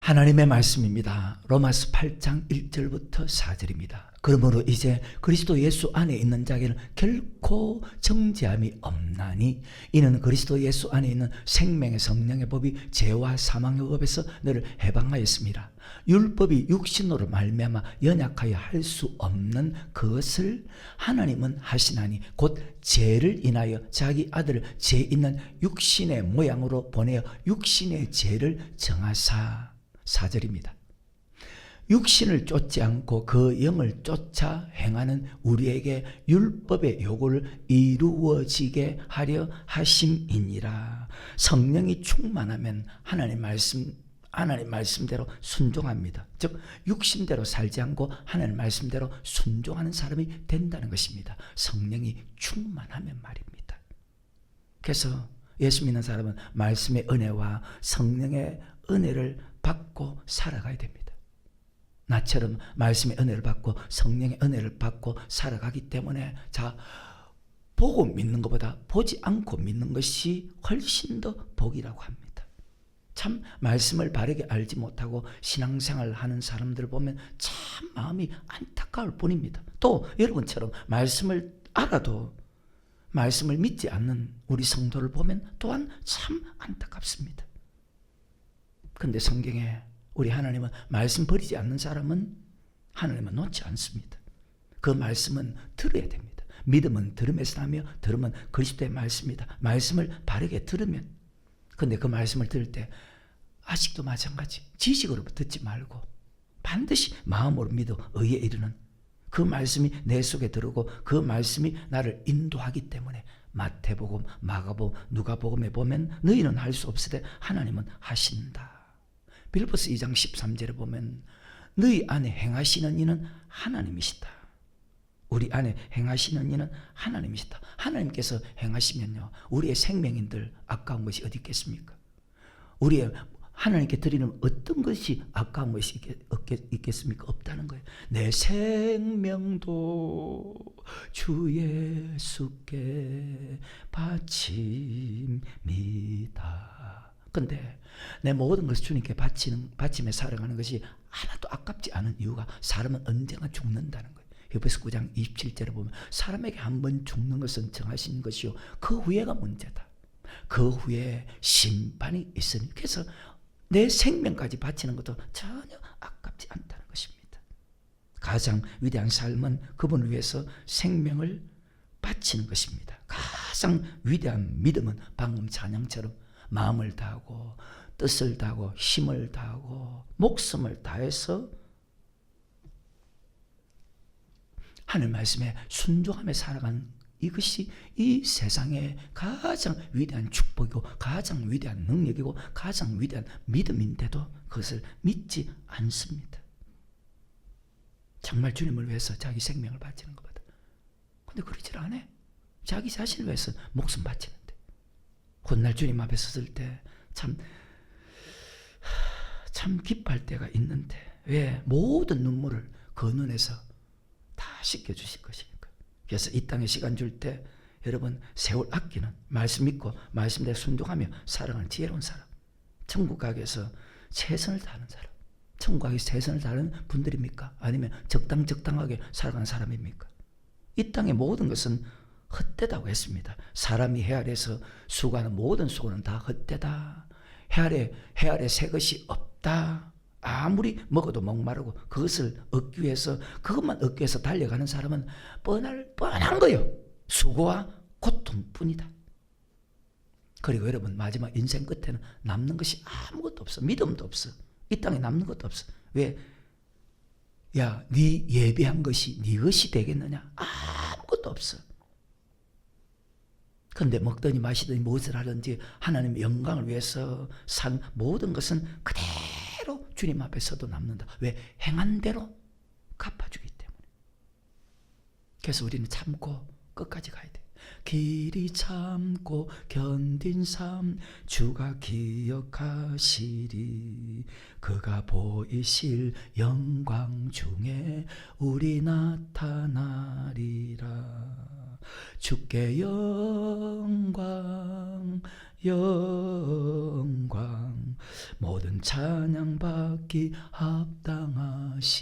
하나님의 말씀입니다. 로마서 8장 1절부터 4절입니다. 그러므로 이제 그리스도 예수 안에 있는 자에게는 결코 정죄함이 없나니 이는 그리스도 예수 안에 있는 생명의 성령의 법이 죄와 사망의 법에서 너를 해방하였습니다. 율법이 육신으로 말미암아 연약하여 할 수 없는 그것을 하나님은 하시나니 곧 죄를 인하여 자기 아들을 죄 있는 육신의 모양으로 보내어 육신의 죄를 정하사. 4절입니다. 육신을 쫓지 않고 그 영을 쫓아 행하는 우리에게 율법의 요구를 이루어지게 하려 하심이니라. 성령이 충만하면 하나님 말씀대로 순종합니다. 즉 육신대로 살지 않고 하나님 말씀대로 순종하는 사람이 된다는 것입니다. 성령이 충만하면 말입니다. 그래서 예수 믿는 사람은 말씀의 은혜와 성령의 은혜를 받고 살아가야 됩니다. 나처럼 말씀의 은혜를 받고 성령의 은혜를 받고 살아가기 때문에 보고 믿는 것보다 보지 않고 믿는 것이 훨씬 더 복이라고 합니다. 참 말씀을 바르게 알지 못하고 신앙생활을 하는 사람들을 보면 참 마음이 안타까울 뿐입니다. 또 여러분처럼 말씀을 알아도 말씀을 믿지 않는 우리 성도를 보면 또한 참 안타깝습니다. 그런데 성경에 우리 하나님은 말씀 버리지 않는 사람은 하나님은 놓지 않습니다. 그 말씀은 들어야 됩니다. 믿음은 들음에서 나며 들음은 그리스도의 말씀입니다. 말씀을 바르게 들으면, 그런데 그 말씀을 들을 때 아직도 마찬가지 지식으로 듣지 말고 반드시 마음으로 믿어 의에 이르는 그 말씀이 내 속에 들어오고 그 말씀이 나를 인도하기 때문에 마태복음, 마가복음, 누가복음에 보면 너희는 할 수 없으되 하나님은 하신다. 빌립보서 2장 13절에 보면 너희 안에 행하시는 이는 하나님이시다. 우리 안에 행하시는 이는 하나님이시다. 하나님께서 행하시면요, 우리의 생명인들 아까운 것이 어디 있겠습니까? 우리의 하나님께 드리는 어떤 것이 아까운 것이 있겠습니까? 없다는 거예요. 내 생명도 주 예수께 바칩니다. 근데 내 모든 것을 주님께 바치며 살아가는 것이 하나도 아깝지 않은 이유가 사람은 언젠가 죽는다는 거예요. 히브리서 9장 27절에 보면 사람에게 한 번 죽는 것은 정하신 것이요 그 후에가 문제다. 그 후에 심판이 있으니, 그래서 내 생명까지 바치는 것도 전혀 아깝지 않다는 것입니다. 가장 위대한 삶은 그분을 위해서 생명을 바치는 것입니다. 가장 위대한 믿음은 방금 찬양처럼 마음을 다하고 뜻을 다하고 힘을 다하고 목숨을 다해서 하나님 말씀에 순종하며 살아가는 이것이 이 세상의 가장 위대한 축복이고 가장 위대한 능력이고 가장 위대한 믿음인데도 그것을 믿지 않습니다. 정말 주님을 위해서 자기 생명을 바치는 것보다, 근데 그러질 않아. 자기 자신을 위해서 목숨 바치는데 훗날 주님 앞에 섰을 때 참 기뻐할 때가 있는데 왜 모든 눈물을 그 눈에서 다 씻겨주실 것이니까. 그래서 이 땅에 시간 줄 때 여러분 세월 아끼는, 말씀 믿고 말씀대로 순종하며 살아가는 지혜로운 사람, 천국 가기 위해서 최선을 다하는 사람, 천국 가기 위해서 최선을 다하는 분들입니까? 아니면 적당하게 살아가는 사람입니까? 이 땅의 모든 것은 헛되다고 했습니다. 사람이 해 아래에서 수고하는 모든 수고는 다 헛되다. 해 아래 새 것이 없다. 아무리 먹어도 목마르고 그것을 얻기 위해서, 그것만 얻기 위해서 달려가는 사람은 뻔한 거예요. 수고와 고통뿐이다. 그리고 여러분 마지막 인생 끝에는 남는 것이 아무것도 없어. 믿음도 없어. 이 땅에 남는 것도 없어. 왜? 야, 네 예배한 것이 네 것이 되겠느냐? 아무것도 없어. 그런데 먹더니 마시더니 무엇을 하든지 하나님의 영광을 위해서 산 모든 것은 그대로 주님 앞에서도 남는다. 왜? 행한 대로 갚아주기 때문에. 그래서 우리는 참고 끝까지 가야 돼. 길이 참고 견딘 삶 주가 기억하시리. 그가 보이실 영광 중에 우리 나타나리라. 주께 영광 영광 모든 찬양 받기 합당하시니.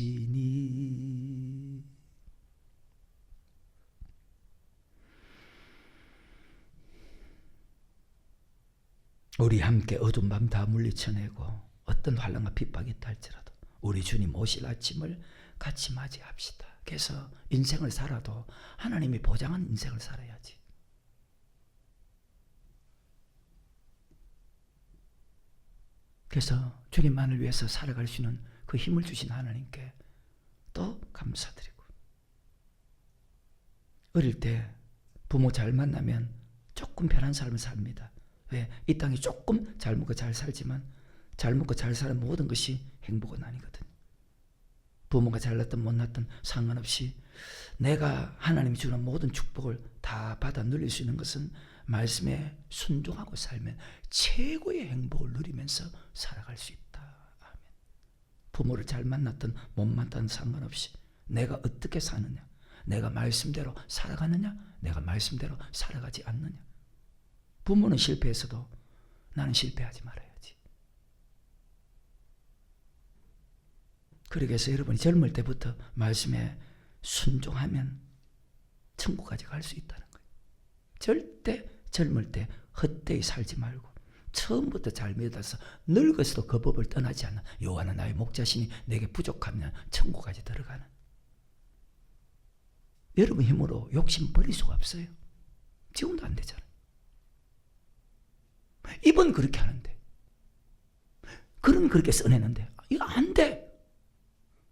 우리 함께 어두운 밤 다 물리쳐내고 어떤 환난과 핍박이 있다 할지라도 우리 주님 오실 아침을 같이 맞이합시다. 그래서 인생을 살아도 하나님이 보장한 인생을 살아야지. 그래서 주님만을 위해서 살아갈 수 있는 그 힘을 주신 하나님께 또 감사드리고, 어릴 때 부모 잘 만나면 조금 편한 삶을 삽니다. 왜? 이 땅에 조금 잘 먹고 잘 살지만 잘 먹고 잘 사는 모든 것이 행복은 아니거든요. 부모가 잘났든 못났든 상관없이 내가 하나님이 주는 모든 축복을 다 받아 누릴 수 있는 것은 말씀에 순종하고 살면 최고의 행복을 누리면서 살아갈 수 있다. 아멘. 부모를 잘 만났든 못 만났든 상관없이 내가 어떻게 사느냐, 내가 말씀대로 살아가느냐, 내가 말씀대로 살아가지 않느냐. 부모는 실패했어도 나는 실패하지 말아야지. 그러기 위해서 여러분이 젊을 때부터 말씀에 순종하면 천국까지 갈 수 있다는 거예요. 절대 젊을 때 헛되이 살지 말고 처음부터 잘 믿어서 늙어서도 그 법을 떠나지 않는, 여호와는 나의 목자시니 내게 부족하면 천국까지 들어가는. 여러분 힘으로 욕심 버릴 수가 없어요. 지금도 안 되잖아요. 입은 그렇게 하는데, 글은 그렇게 써내는데 이거 안 돼.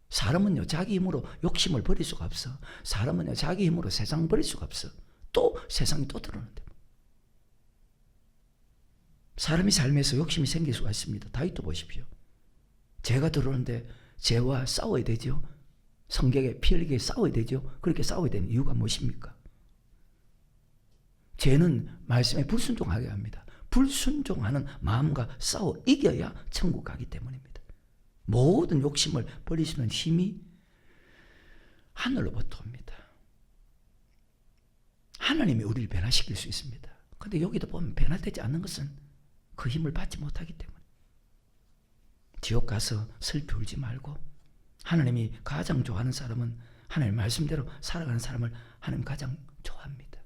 사람은요 자기 힘으로 욕심을 버릴 수가 없어. 사람은요 자기 힘으로 세상 버릴 수가 없어. 또 세상이 또 들어오는데. 사람이 삶에서 욕심이 생길 수가 있습니다. 다윗도 보십시오. 죄가 들어오는데 죄와 싸워야 되죠. 성경에 피 흘리게 싸워야 되죠. 그렇게 싸워야 되는 이유가 무엇입니까? 죄는 말씀에 불순종하게 합니다. 불순종하는 마음과 싸워 이겨야 천국 가기 때문입니다. 모든 욕심을 버리시는 힘이 하늘로부터 옵니다. 하나님이 우리를 변화시킬 수 있습니다. 그런데 여기도 보면 변화되지 않는 것은 그 힘을 받지 못하기 때문에. 지옥 가서 슬피 울지 말고, 하나님이 가장 좋아하는 사람은 하나님 말씀대로 살아가는 사람을 하나님 가장 좋아합니다.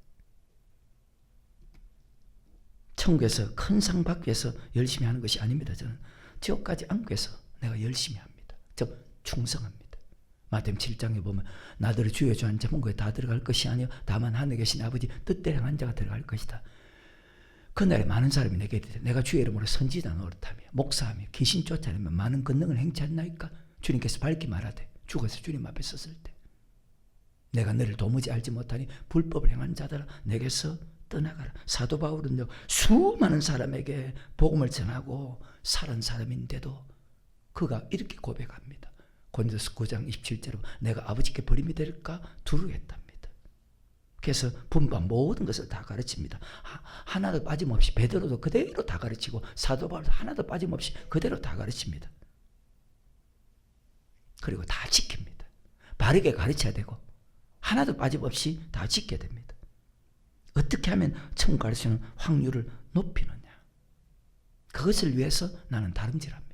천국에서 큰 상 받기 위해서 열심히 하는 것이 아닙니다. 저는 지옥까지 안기 위해서 내가 열심히 합니다. 즉 충성합니다. 마태복음 7장에 보면 나더러 주여 주 안 잡은 거에 다 들어갈 것이 아니요 다만 하늘에 계신 아버지 뜻대로 한 자가 들어갈 것이다. 그날에 많은 사람이 내게 이르되 내가 주의 이름으로 선지자 노릇하며 목사하며 귀신 쫓아내며 많은 권능을 행치 않나이까? 주님께서 밝히 말하되 죽어서 주님 앞에 섰을 때 내가 너를 도무지 알지 못하니 불법을 행한 자들아 내게서 떠나가라. 사도 바울은요 수많은 사람에게 복음을 전하고 살은 사람인데도 그가 이렇게 고백합니다. 고린도서 9장 27절로 내가 아버지께 버림이 될까 두려워했답니다. 그래서 분반 모든 것을 다 가르칩니다. 하나도 빠짐없이 베드로도 그대로 다 가르치고 사도 바울도 하나도 빠짐없이 그대로 다 가르칩니다. 그리고 다 지킵니다. 바르게 가르쳐야 되고 하나도 빠짐없이 다 지켜야 됩니다. 어떻게 하면 천국 갈 수 있는 확률을 높이느냐. 그것을 위해서 나는 다름질합니다.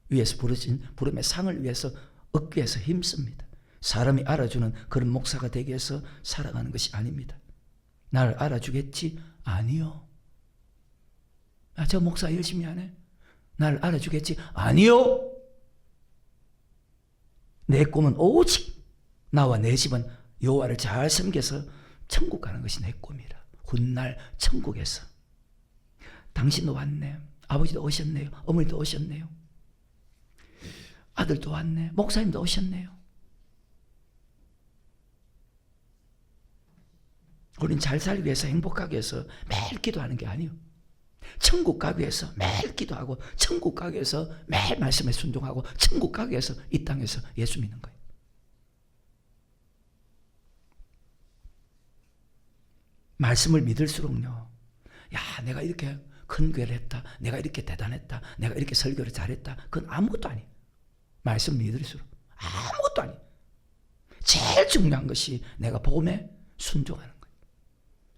위에서 부르신 부름의 상을 위해서 얻기 위해서 힘씁니다. 사람이 알아주는 그런 목사가 되기 위해서 살아가는 것이 아닙니다. 나를 알아주겠지? 아니요. 저 목사 열심히 하네? 나를 알아주겠지? 아니요. 내 꿈은 오직 나와 내 집은 여호와를 잘 섬겨서 천국 가는 것이 내 꿈이라. 훗날 천국에서 당신도 왔네, 아버지도 오셨네요, 어머니도 오셨네요, 아들도 왔네, 목사님도 오셨네요. 우린 잘 살기 위해서 행복하기 위해서 매일 기도하는 게 아니에요. 천국 가기 위해서 매일 기도하고 천국 가기 위해서 매일 말씀에 순종하고 천국 가기 위해서 이 땅에서 예수 믿는 거예요. 말씀을 믿을수록요, 야 내가 이렇게 큰 교회를 했다, 내가 이렇게 대단했다, 내가 이렇게 설교를 잘했다, 그건 아무것도 아니에요. 말씀 믿을수록 아무것도 아니에요. 제일 중요한 것이 내가 복음에 순종하는 거예요.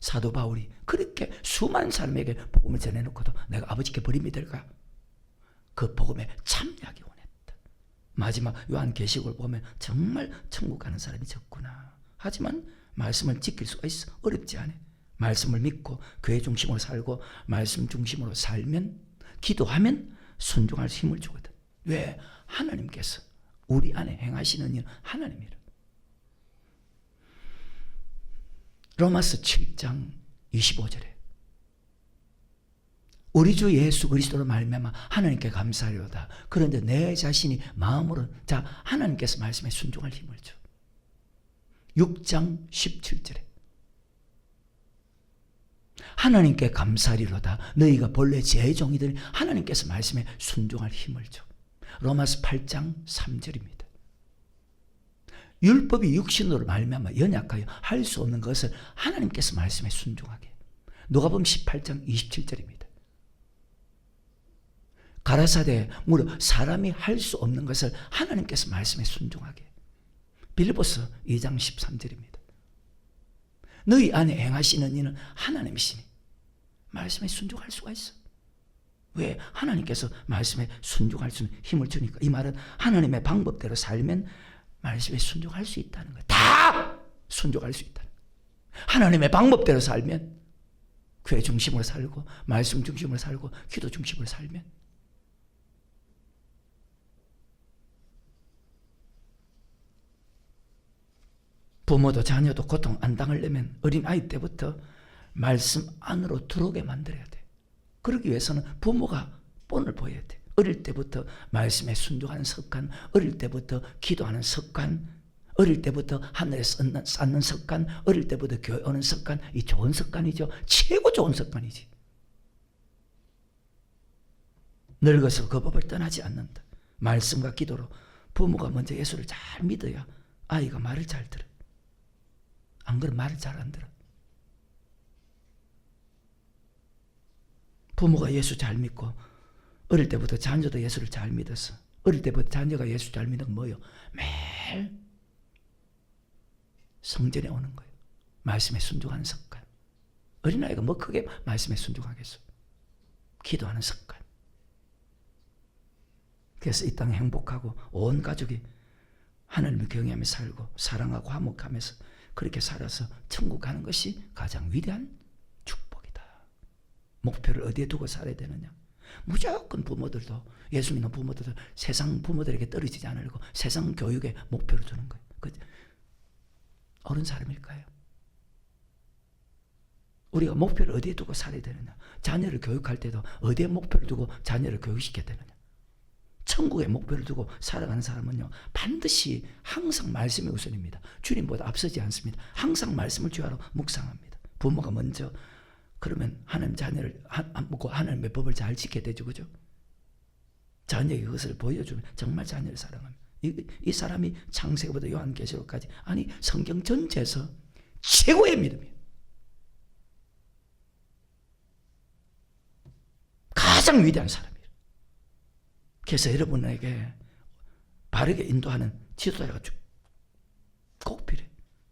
사도 바울이 그렇게 수많은 사람에게 복음을 전해놓고도 내가 아버지께 버림이 될까? 그 복음에 참여하기 원했다. 마지막 요한계시록을 보면 정말 천국 가는 사람이 적구나. 하지만 말씀을 지킬 수가 있어. 어렵지 않아. 말씀을 믿고 교회 중심으로 살고 말씀 중심으로 살면, 기도하면 순종할 힘을 주거든. 왜? 하나님께서 우리 안에 행하시는 일은 하나님이라. 로마서 7장 25절에 우리 주 예수 그리스도로 말미암아 하나님께 감사하리로다. 그런데 내 자신이 마음으로, 자, 하나님께서 말씀에 순종할 힘을 줘. 6장 17절에 하나님께 감사하리로다. 너희가 본래 제 종이들 하나님께서 말씀에 순종할 힘을 줘. 로마서 8장 3절입니다. 율법이 육신으로 말미암아 연약하여 할 수 없는 것을 하나님께서 말씀에 순종하게. 누가복음 18장 27절입니다. 가라사대 무릇 사람이 할 수 없는 것을 하나님께서 말씀에 순종하게. 빌립보서 2장 13절입니다. 너희 안에 행하시는 이는 하나님이시니 말씀에 순종할 수가 있어. 왜? 하나님께서 말씀에 순종할 수 있는 힘을 주니까. 이 말은 하나님의 방법대로 살면 말씀에 순종할 수 있다는 거예요. 다 순종할 수 있다는 거예요. 하나님의 방법대로 살면, 교회 중심으로 살고 말씀 중심으로 살고 기도 중심으로 살면, 부모도 자녀도 고통 안 당하려면 어린아이 때부터 말씀 안으로 들어오게 만들어야 돼. 그러기 위해서는 부모가 본을 보여야 돼. 어릴 때부터 말씀에 순종하는 습관, 어릴 때부터 기도하는 습관, 어릴 때부터 하늘에 쌓는 습관, 어릴 때부터 교회 오는 습관, 이 좋은 습관이죠. 최고 좋은 습관이지. 늙어서 그 법을 떠나지 않는다. 말씀과 기도로 부모가 먼저 예수를 잘 믿어야 아이가 말을 잘 들어. 안 그러면 말을 잘 안 들어. 부모가 예수 잘 믿고 어릴 때부터 자녀도 예수를 잘 믿어서, 어릴 때부터 자녀가 예수 잘 믿는 건 뭐예요? 매일 성전에 오는 거예요. 말씀에 순종하는 습관. 어린아이가 뭐 크게 말씀에 순종하겠어? 기도하는 습관. 그래서 이 땅에 행복하고 온 가족이 하나님을 경외하며 살고 사랑하고 화목하면서 그렇게 살아서 천국 가는 것이 가장 위대한 축복이다. 목표를 어디에 두고 살아야 되느냐? 무조건 부모들도, 예수 믿는 부모들도 세상 부모들에게 떨어지지 않으려고 세상 교육에 목표를 두는 거예요. 옳은 사람일까요? 우리가 목표를 어디에 두고 살아야 되느냐? 자녀를 교육할 때도 어디에 목표를 두고 자녀를 교육시켜야 되느냐? 천국에 목표를 두고 살아가는 사람은요, 반드시 항상 말씀이 우선입니다. 주님보다 앞서지 않습니다. 항상 말씀을 주하러 묵상합니다. 부모가 먼저, 그러면 하나님 자녀를 묻고 하나님의 법을 잘 지켜야 되죠. 그죠? 자녀에게 그것을 보여주면 정말 자녀를 사랑합니다. 이 사람이 창세기부터 요한계시록까지, 아니 성경 전체에서 최고의 믿음이에요. 가장 위대한 사람이에요. 그래서 여러분에게 바르게 인도하는 지도자가 꼭 필요해요.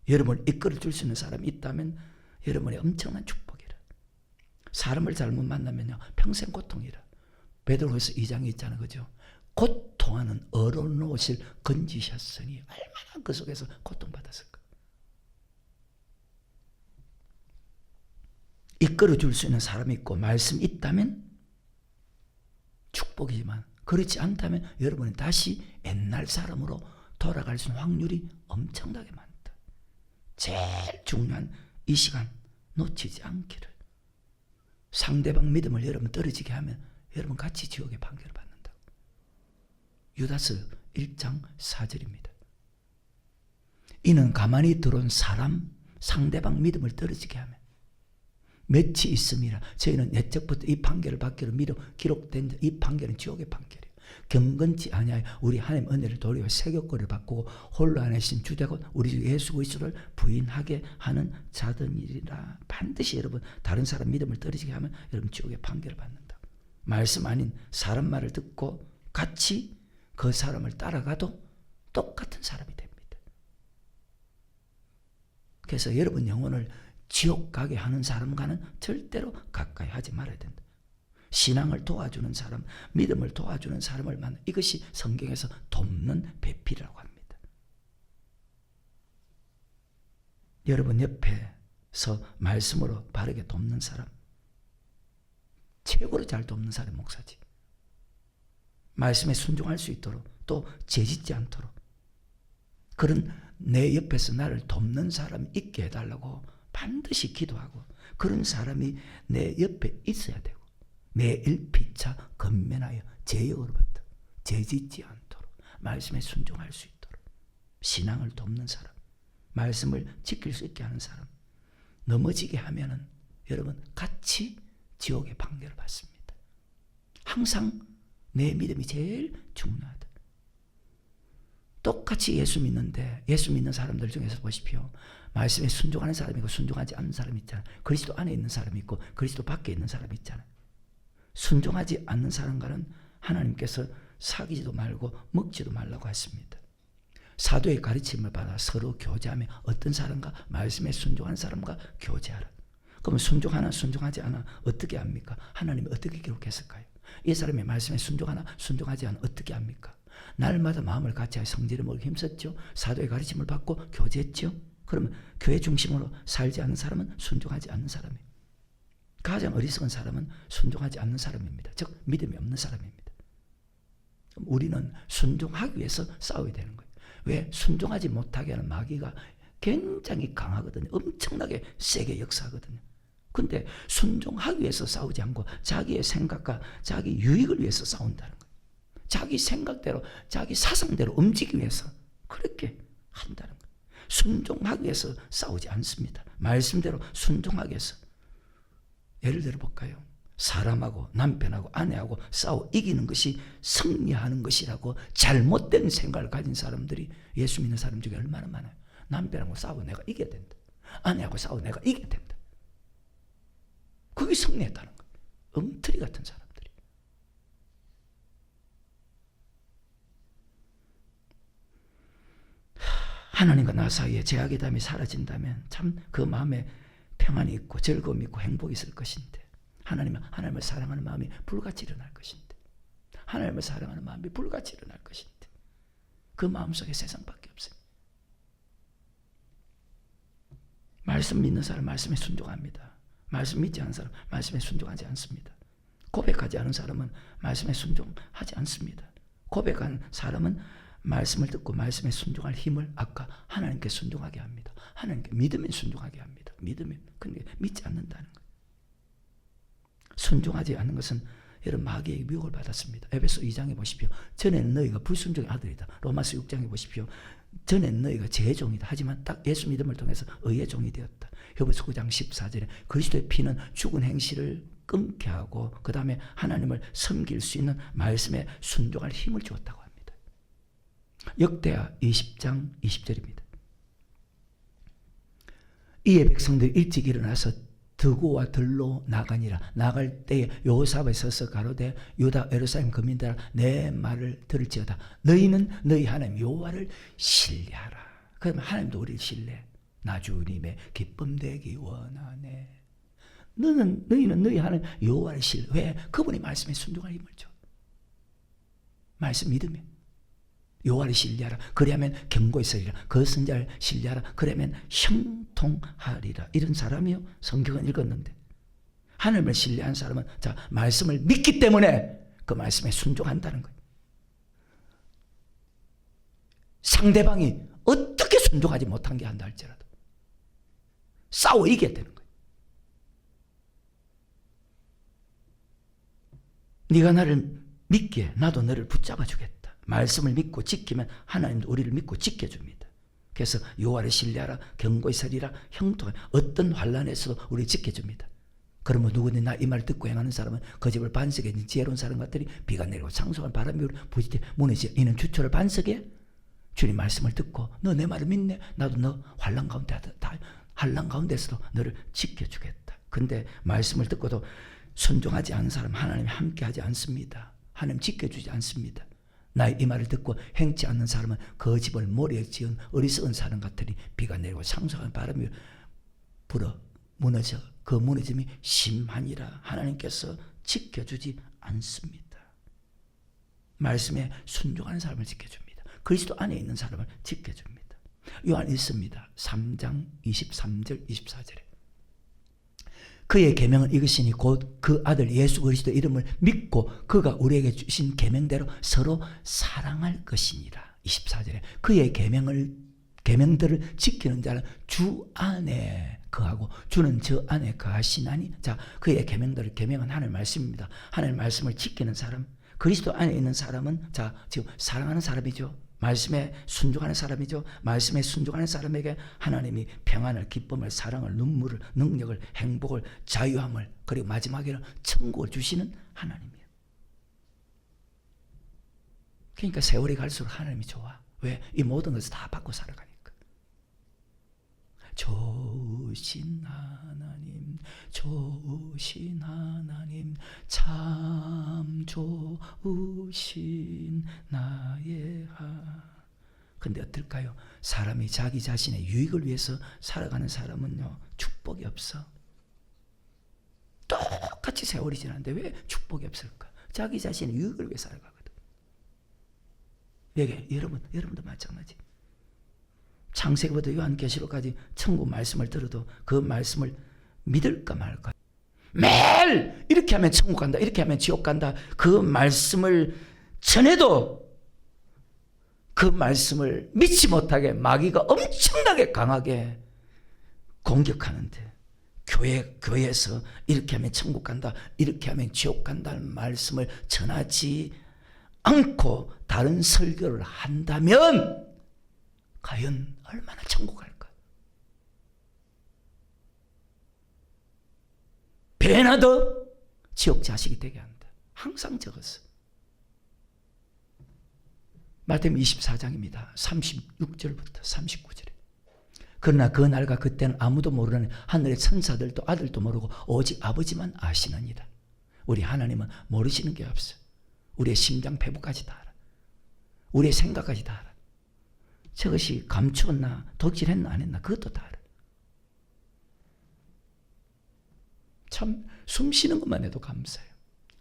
여러분을 이끌어 줄 수 있는 사람이 있다면 여러분의 엄청난 축복이라. 사람을 잘못 만나면요, 평생 고통이라. 베드로후서 2장에 있잖아요. 그죠? 고통하는 어려운 옷을 건지셨으니 얼마나 그 속에서 고통받았을까. 이끌어 줄 수 있는 사람이 있고 말씀이 있다면 축복이지만, 그렇지 않다면 여러분은 다시 옛날 사람으로 돌아갈 수 있는 확률이 엄청나게 많다. 제일 중요한 이 시간 놓치지 않기를. 상대방 믿음을 여러분 떨어지게 하면 여러분 같이 지옥의 판결을 받는다. 유다서 1장 4절입니다. 이는 가만히 들어온 사람, 상대방 믿음을 떨어지게 하면 몇이 있음이라. 저희는 옛적부터 이 판결을 받기로 미뤄 기록된 이 판결은 지옥의 판결이에요. 경건치 아니하여 우리 하나님 은혜를 도리어 세교권을 바꾸고 홀로 안에신 주자곧 우리 주 예수 그리스도를 부인하게 하는 자들이라. 반드시 여러분 다른 사람 믿음을 떨어지게 하면 여러분 지옥의 판결을 받는다. 말씀 아닌 사람 말을 듣고 같이 그 사람을 따라가도 똑같은 사람이 됩니다. 그래서 여러분 영혼을 지옥 가게 하는 사람과는 절대로 가까이 하지 말아야 된다. 신앙을 도와주는 사람, 믿음을 도와주는 사람을 만나. 이것이 성경에서 돕는 배필이라고 합니다. 여러분 옆에서 말씀으로 바르게 돕는 사람, 최고로 잘 돕는 사람이 목사지. 말씀에 순종할 수 있도록, 또 죄짓지 않도록, 그런 내 옆에서 나를 돕는 사람이 있게 해달라고 반드시 기도하고, 그런 사람이 내 옆에 있어야 되고, 매일 피차 건면하여 죄악으로부터 죄짓지 않도록 말씀에 순종할 수 있도록, 신앙을 돕는 사람, 말씀을 지킬 수 있게 하는 사람, 넘어지게 하면은 여러분 같이 지옥의 판결을 받습니다. 항상 내 믿음이 제일 중요하다. 똑같이 예수 믿는데, 예수 믿는 사람들 중에서 보십시오. 말씀에 순종하는 사람이 있고 순종하지 않는 사람이 있잖아요. 그리스도 안에 있는 사람이 있고 그리스도 밖에 있는 사람이 있잖아요. 순종하지 않는 사람과는 하나님께서 사귀지도 말고 먹지도 말라고 했습니다. 사도의 가르침을 받아 서로 교제하며 어떤 사람과, 말씀에 순종하는 사람과 교제하라. 그러면 순종하나 순종하지 않아 어떻게 합니까? 하나님이 어떻게 기록했을까요? 이 사람이 말씀에 순종하나 순종하지 않아 어떻게 합니까? 날마다 마음을 같이하여 성질을 모으기 힘썼죠. 사도의 가르침을 받고 교제했죠. 그러면 교회 중심으로 살지 않는 사람은 순종하지 않는 사람이에요. 가장 어리석은 사람은 순종하지 않는 사람입니다. 즉 믿음이 없는 사람입니다. 우리는 순종하기 위해서 싸워야 되는 거예요. 왜? 순종하지 못하게 하는 마귀가 굉장히 강하거든요. 엄청나게 세게 역사하거든요. 근데 순종하기 위해서 싸우지 않고 자기의 생각과 자기 유익을 위해서 싸운다는 거예요. 자기 생각대로, 자기 사상대로 움직이기 위해서 그렇게 한다는 거예요. 순종하기 위해서 싸우지 않습니다. 말씀대로 순종하기 위해서. 예를 들어 볼까요? 사람하고 남편하고 아내하고 싸워 이기는 것이 승리하는 것이라고 잘못된 생각을 가진 사람들이 예수 믿는 사람 중에 얼마나 많아요. 남편하고 싸워 내가 이겨야 된다. 아내하고 싸워 내가 이겨야 된다. 그게 승리했다는 거예요. 엉터리 같은 사람들이. 하나님과 나 사이에 제약의 담이 사라진다면 참 그 마음에 평안이 있고 즐거움이 있고 행복이 있을 것인데, 하나님을 사랑하는 마음이 불같이 일어날 것인데, 하나님을 사랑하는 마음이 불같이 일어날 것인데, 그 마음속에 세상밖에 없어요. 말씀 믿는 사람 말씀에 순종합니다. 말씀 믿지 않는 사람 말씀에 순종하지 않습니다. 고백하지 않은 사람은 말씀에 순종하지 않습니다. 고백한 사람은 말씀을 듣고 말씀에 순종할 힘을 아까 하나님께 순종하게 합니다. 하나님께 믿음에 순종하게 합니다. 믿음에. 근데 믿지 않는다는 거예요. 순종하지 않는 것은 여러분 마귀에게 미혹을 받았습니다. 에베소 2장에 보십시오. 전에는 너희가 불순종의 아들이다. 로마서 6장에 보십시오. 전에는 너희가 죄의 종이다. 하지만 딱 예수 믿음을 통해서 의의 종이 되었다. 히브리서 9장 14절에 그리스도의 피는 죽은 행실을 끊게 하고 그 다음에 하나님을 섬길 수 있는 말씀에 순종할 힘을 주었다고 합니다. 역대하 20장 20절입니다. 이에 백성들이 일찍 일어나서 드고와 들로 나가니라. 나갈 때에 여호사밧이 서서 가로되 유다 예루살렘 거민들아 내 말을 들을지어다. 너희는 너희 하나님 여호와를 신뢰하라. 그러면 하나님도 우리를 신뢰. 나 주님의 기쁨 되기 원하네. 너희는 너희 하나님 여호와를 신뢰. 왜? 그분이 말씀에 순종할 힘을 줘. 말씀 믿음에. 여호와를 신뢰하라. 그리하면 견고히 서리라. 그 선지자를 신뢰하라. 그러면 형통하리라. 이런 사람이요. 성경은 읽었는데 하나님을 신뢰한 사람은 자 말씀을 믿기 때문에 그 말씀에 순종한다는 거예요. 상대방이 어떻게 순종하지 못한 게 한다 할지라도 싸워 이겨야 되는 거예요. 네가 나를 믿기에 나도 너를 붙잡아 주겠다. 말씀을 믿고 지키면 하나님도 우리를 믿고 지켜줍니다. 그래서 여호와를 신뢰하라. 견고히 서리라. 형통하라. 어떤 환난에서도 우리 지켜줍니다. 그러면 누구든 나 이 말 듣고 행하는 사람은 그 집을 반석에 있는 지혜로운 사람 같으니 비가 내리고 창수한 바람이 부딪히 무너지 이는 주초를 반석에 주님 말씀을 듣고 너 내 말을 믿네. 나도 너 환난 가운데서도 너를 지켜주겠다. 근데 말씀을 듣고도 순종하지 않는 사람 하나님이 함께하지 않습니다. 하나님 지켜주지 않습니다. 나의 이 말을 듣고 행치 않는 사람은 그 집을 모래에 지은 어리석은 사람 같으니 비가 내리고 상소한 바람이 불어 그 무너짐이 심하니라. 하나님께서 지켜주지 않습니다. 말씀에 순종하는 사람을 지켜줍니다. 그리스도 안에 있는 사람을 지켜줍니다. 요한 있습니다. 3장 23절 24절에 그의 계명은 이것이니 곧 그 아들 예수 그리스도 이름을 믿고 그가 우리에게 주신 계명대로 서로 사랑할 것이니라. 24절에 그의 계명들을 지키는 자는 주 안에 거하고 주는 저 안에 거하시나니. 자, 그의 계명은 하나님 말씀입니다. 하나님 말씀을 지키는 사람, 그리스도 안에 있는 사람은 자, 지금 사랑하는 사람이죠. 말씀에 순종하는 사람이죠. 말씀에 순종하는 사람에게 하나님이 평안을, 기쁨을, 사랑을, 눈물을, 능력을, 행복을, 자유함을, 그리고 마지막에는 천국을 주시는 하나님이에요. 그러니까 세월이 갈수록 하나님이 좋아. 왜? 이 모든 것을 다 받고 살아가니까. 좋으신 하나님, 좋으신 하나님, 참 좋으신 나의 근데 어떨까요? 사람이 자기 자신의 유익을 위해서 살아가는 사람은요, 축복이 없어. 똑같이 세월이 지났는데 왜 축복이 없을까? 자기 자신의 유익을 위해 살아가거든. 여러분도 마찬가지. 창세기부터 요한계시록까지 천국 말씀을 들어도 그 말씀을 믿을까 말까. 매일 이렇게 하면 천국 간다, 이렇게 하면 지옥 간다. 그 말씀을 전해도 그 말씀을 믿지 못하게 마귀가 엄청나게 강하게 공격하는데, 교회에서 이렇게 하면 천국 간다, 이렇게 하면 지옥 간다는 말씀을 전하지 않고 다른 설교를 한다면 과연 얼마나 천국 갈까? 배나 더 지옥 자식이 되게 한다. 항상 적었어. 마태복음 24장입니다. 36절부터 39절에 그러나 그 날과 그때는 아무도 모르는 하늘의 천사들도 아들도 모르고 오직 아버지만 아시느니라. 우리 하나님은 모르시는 게 없어. 우리의 심장 배부까지 다 알아. 우리의 생각까지 다 알아. 저것이 감추었나 덕질했나 안 했나 그것도 다 알아. 참 숨 쉬는 것만 해도 감사해요.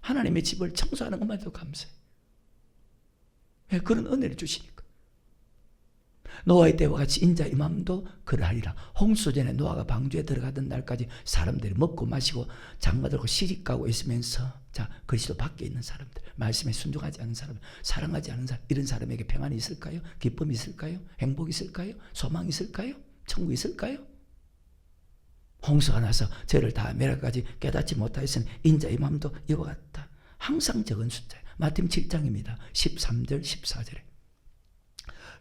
하나님의 집을 청소하는 것만 해도 감사해요. 왜? 그런 은혜를 주시니까. 노아의 때와 같이 인자의 마음도 그러하리라. 홍수 전에 노아가 방주에 들어가던 날까지 사람들이 먹고 마시고 장마들고 시집가고 있으면서, 자, 그리스도 밖에 있는 사람들, 말씀에 순종하지 않는 사람, 사랑하지 않는 사람, 이런 사람에게 평안이 있을까요? 기쁨이 있을까요? 행복이 있을까요? 소망이 있을까요? 천국이 있을까요? 홍수가 나서 저를 다 멸하까지 깨닫지 못하였으니 인자의 마음도 이와 같다. 항상 적은 숫자예요. 마태복음 7장입니다. 13절 14절에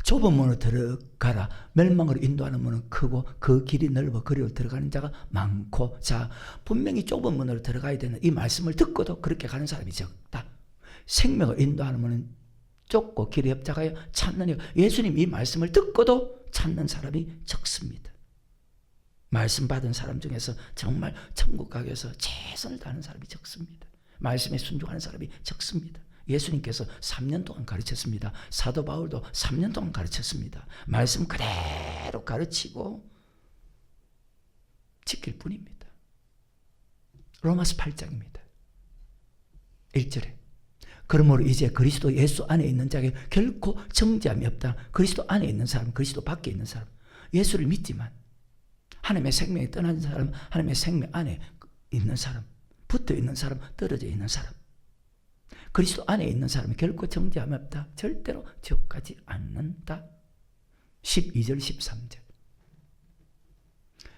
좁은 문으로 들어가라. 멸망으로 인도하는 문은 크고 그 길이 넓어 그리로 들어가는 자가 많고. 자, 분명히 좁은 문으로 들어가야 되는 이 말씀을 듣고도 그렇게 가는 사람이 적다. 생명을 인도하는 문은 좁고 길이 협착하여 찾느니, 예수님 이 말씀을 듣고도 찾는 사람이 적습니다. 말씀 받은 사람 중에서 정말 천국 가기 위해서 최선을 다하는 사람이 적습니다. 말씀에 순종하는 사람이 적습니다. 예수님께서 3년 동안 가르쳤습니다. 사도 바울도 3년 동안 가르쳤습니다. 말씀 그대로 가르치고 지킬 뿐입니다. 로마서 8장입니다. 1절에 그러므로 이제 그리스도 예수 안에 있는 자에게 결코 정죄함이 없다. 그리스도 안에 있는 사람, 그리스도 밖에 있는 사람, 예수를 믿지만 하나님의 생명이 떠난 사람, 하나님의 생명 안에 있는 사람, 붙어 있는 사람, 떨어져 있는 사람, 그리스도 안에 있는 사람이 결코 정죄함이 없다. 절대로 지옥 가지 않는다. 12절 13절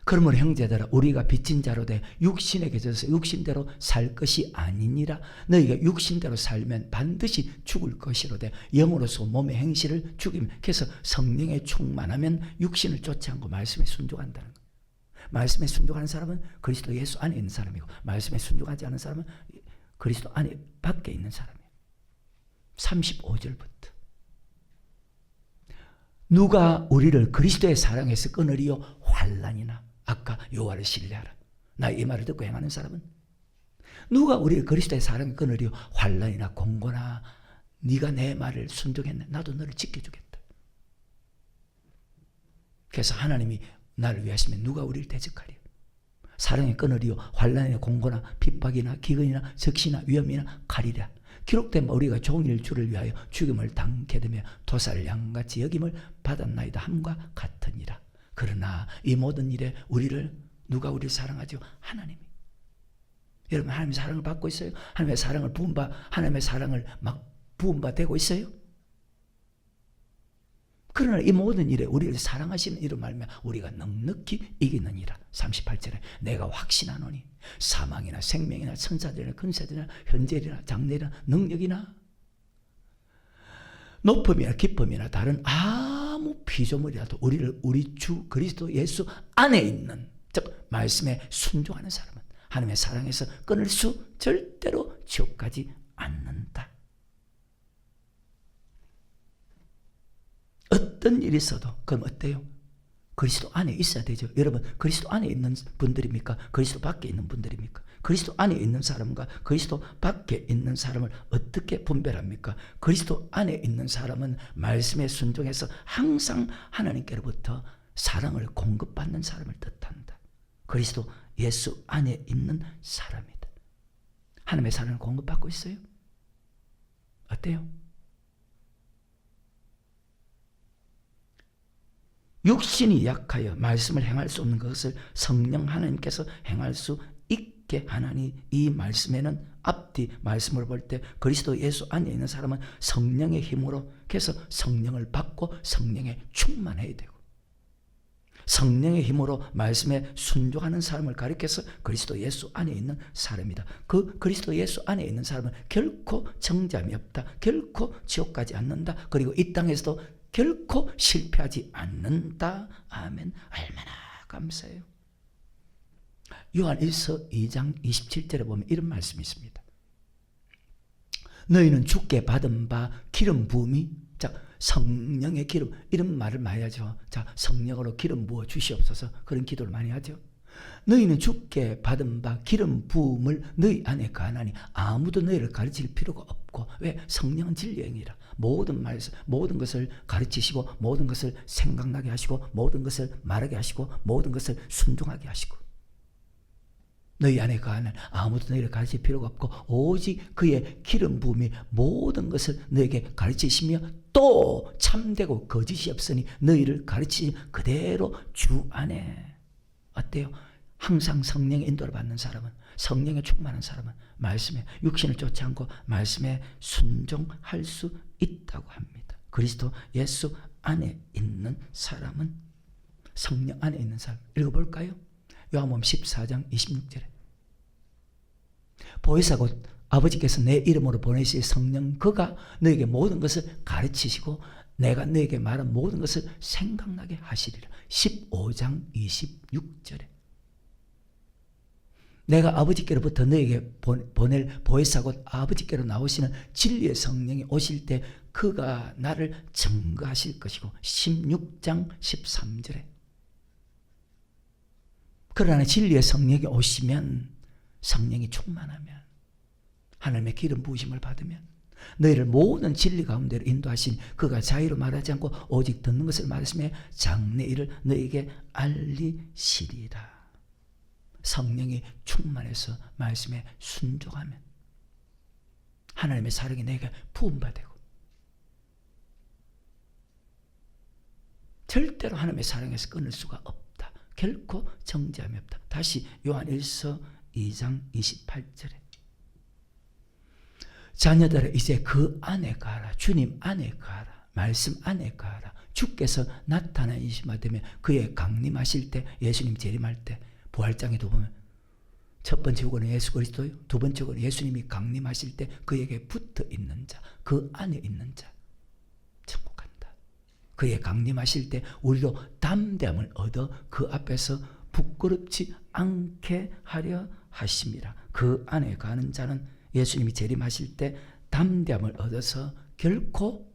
그러므로 형제들아 우리가 빚진 자로 돼 육신에 계셔서 육신대로 살 것이 아니니라. 너희가 육신대로 살면 반드시 죽을 것이로되 영으로서 몸의 행실을 죽이면, 그래서 성령에 충만하면 육신을 쫓지 않고 말씀에 순종한다는 거예요. 말씀에 순종하는 사람은 그리스도 예수 안에 있는 사람이고, 말씀에 순종하지 않는 사람은 그리스도 안에 밖에 있는 사람이에요. 35절부터 누가 우리를 그리스도의 사랑에서 끊으리요? 환난이나, 아까 여호와를 신뢰하라. 나 이 말을 듣고 행하는 사람은 누가 우리를 그리스도의 사랑에 끊으리요? 환난이나 공고나. 네가 내 말을 순종했네, 나도 너를 지켜주겠다. 그래서 하나님이 나를 위하시면 누가 우리를 대적하리요? 사랑의 끈을이요 환난이나 공고나 핍박이나 기근이나 적시나 위험이나 칼이라. 기록된 바 우리가 종일 주를 위하여 죽임을 당케 되며 도살 양같이 여김을 받았나이다 함과 같으니라. 그러나 이 모든 일에 누가 우리를 사랑하죠? 하나님이. 여러분, 하나님의 사랑을 받고 있어요? 하나님의 사랑을 하나님의 사랑을 막 부음받고 있어요? 그러나 이 모든 일에 우리를 사랑하시는 이로 말미암아 우리가 넉넉히 이기느니라. 38절에 내가 확신하노니 사망이나 생명이나 천사들이나 근사들이나 현재이나 장래이나 능력이나 높음이나 깊음이나 다른 아무 피조물이라도 우리 주 그리스도 예수 안에 있는, 즉 말씀에 순종하는 사람은 하나님의 사랑에서 끊을 수 절대로 지옥까지 않는다. 어떤 일이 있어도 그럼 어때요? 그리스도 안에 있어야 되죠. 여러분, 그리스도 안에 있는 분들입니까? 그리스도 밖에 있는 분들입니까? 그리스도 안에 있는 사람과 그리스도 밖에 있는 사람을 어떻게 분별합니까? 그리스도 안에 있는 사람은 말씀에 순종해서 항상 하나님께로부터 사랑을 공급받는 사람을 뜻한다. 그리스도 예수 안에 있는 사람이다. 하나님의 사랑을 공급받고 있어요? 어때요? 육신이 약하여 말씀을 행할 수 없는 것을 성령 하나님께서 행할 수 있게 하나니 이 말씀에는 앞뒤 말씀을 볼 때 그리스도 예수 안에 있는 사람은 성령의 힘으로 그래서 성령을 받고 성령에 충만해야 되고 성령의 힘으로 말씀에 순종하는 사람을 가리켜서 그리스도 예수 안에 있는 사람이다. 그 그리스도 예수 안에 있는 사람은 결코 정죄함이 없다. 결코 지옥 가지 않는다. 그리고 이 땅에서도 결코 실패하지 않는다. 아멘. 얼마나 감사해요. 요한 1서 2장 27절에 보면 이런 말씀이 있습니다. 너희는 주께 받은 바 기름 부음이, 자, 성령의 기름, 이런 말을 많이 하죠. 자, 성령으로 기름 부어 주시옵소서, 그런 기도를 많이 하죠. 너희는 주께 받은 바 기름 부음을 너희 안에 가하나니 아무도 너희를 가르칠 필요가 없고. 왜? 성령은 진리의 영이라 모든 것을 가르치시고 모든 것을 생각나게 하시고 모든 것을 말하게 하시고 모든 것을 순종하게 하시고, 너희 안에 가하는 아무도 너희를 가르칠 필요가 없고 오직 그의 기름 부음이 모든 것을 너에게 가르치시며 또 참되고 거짓이 없으니 너희를 가르치시 그대로 주 안에. 어때요? 항상 성령의 인도를 받는 사람은, 성령에 충만한 사람은 말씀에 육신을 쫓지 않고 말씀에 순종할 수 있다고 합니다. 그리스도 예수 안에 있는 사람은, 성령 안에 있는 사람. 읽어볼까요? 요한복음 14장 26절에 보혜사 곧 아버지께서 내 이름으로 보내실 성령 그가 너에게 모든 것을 가르치시고 내가 너에게 말한 모든 것을 생각나게 하시리라. 15장 26절에 내가 아버지께로부터 너에게 보낼 보혜사 곧 아버지께로 나오시는 진리의 성령이 오실 때 그가 나를 증거하실 것이고 16장 13절에 그러나 진리의 성령이 오시면, 성령이 충만하면, 하나님의 기름 부으심을 받으면 너희를 모든 진리 가운데로 인도하신 그가 자의로 말하지 않고 오직 듣는 것을 말하시며 장래 일을 너희에게 알리시리라. 성령이 충만해서 말씀에 순종하면 하나님의 사랑이 내게 부음받고 절대로 하나님의 사랑에서 끊을 수가 없다. 결코 정죄함이 없다. 다시 요한 1서 2장 28절에 자녀들아 이제 그 안에 가라. 주님 안에 가라. 말씀 안에 가라. 주께서 나타나시마 되면 그의 강림하실 때, 예수님 재림할 때 부활장에도 보면 첫 번째 요구는 예수 그리스도요, 두 번째 요구는 예수님이 강림하실 때 그에게 붙어 있는 자, 그 안에 있는 자 천국 간다. 그의 강림하실 때 우리로 담대함을 얻어 그 앞에서 부끄럽지 않게 하려 하심이라. 그 안에 가는 자는 예수님이 재림하실 때 담대함을 얻어서 결코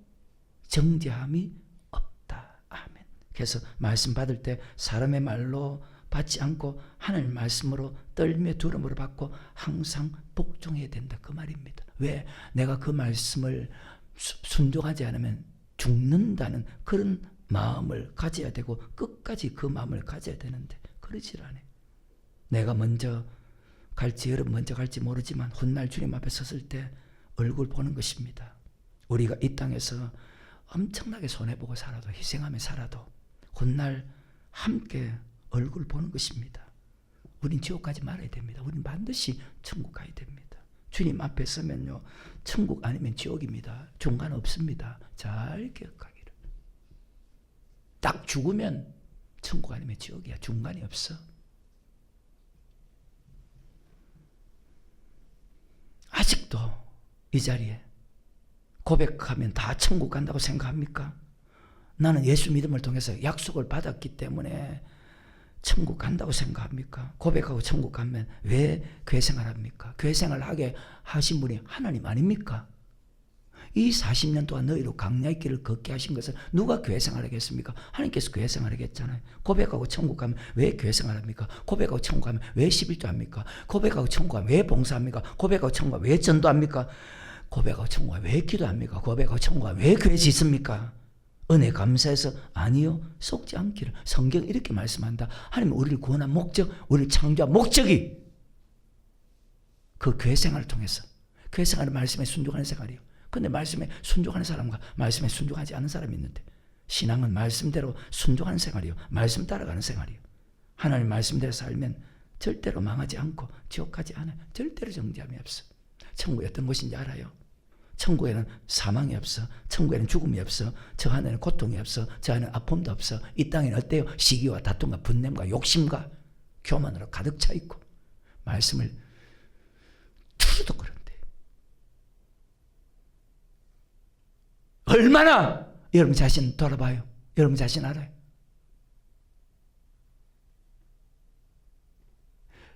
정죄함이 없다. 아멘. 그래서 말씀 받을 때 사람의 말로 받지 않고 하나님의 말씀으로 떨며 두려움으로 받고 항상 복종해야 된다, 그 말입니다. 왜? 내가 그 말씀을 순종하지 않으면 죽는다는 그런 마음을 가져야 되고 끝까지 그 마음을 가져야 되는데 그러질 않아요. 내가 먼저 갈지 여러분 먼저 갈지 모르지만 훗날 주님 앞에 섰을 때 얼굴 보는 것입니다. 우리가 이 땅에서 엄청나게 손해보고 살아도 희생하며 살아도 훗날 함께 얼굴 보는 것입니다. 우린 지옥 가지 말아야 됩니다. 우린 반드시 천국 가야 됩니다. 주님 앞에 서면요 천국 아니면 지옥입니다. 중간 없습니다. 잘 기억하기를. 딱 죽으면 천국 아니면 지옥이야. 중간이 없어. 아직도 이 자리에 고백하면 다 천국 간다고 생각합니까? 나는 예수 믿음을 통해서 약속을 받았기 때문에 천국 간다고 생각합니까? 고백하고 천국 가면 왜 교회 생활합니까? 교회 생활하게 하신 분이 하나님 아닙니까? 이 40년 동안 너희로 강야의 길을 걷게 하신 것을 누가 교회 생활하겠습니까? 하나님께서 교회 생활하겠잖아요. 고백하고 천국 가면 왜 교회 생활합니까? 고백하고 천국 가면 왜 11조 합니까? 고백하고 천국 가면 왜 봉사합니까? 고백하고 천국 가면 왜 전도합니까? 고백하고 천국 가면 왜 기도합니까? 고백하고 천국 가면 왜 교회 짓습니까? 은혜 감사해서 아니요 속지 않기를. 성경 이렇게 말씀한다. 하나님 우리를 구원한 목적, 우리를 창조한 목적이 그 교회 생활을 통해서 교회 생활은 말씀에 순종하는 생활이요. 근데 말씀에 순종하는 사람과 말씀에 순종하지 않는 사람이 있는데 신앙은 말씀대로 순종하는 생활이요. 말씀 따라가는 생활이요. 하나님 말씀대로 살면 절대로 망하지 않고 지옥 가지 않아요. 절대로 정죄함이 없어. 천국이 어떤 곳인지 알아요? 천국에는 사망이 없어. 천국에는 죽음이 없어. 저 안에는 고통이 없어. 저 안에는 아픔도 없어. 이 땅에는 어때요? 시기와 다툼과 분냄과 욕심과 교만으로 가득 차 있고 말씀을 두루도 그런데 얼마나 여러분 자신 돌아봐요. 여러분 자신 알아요.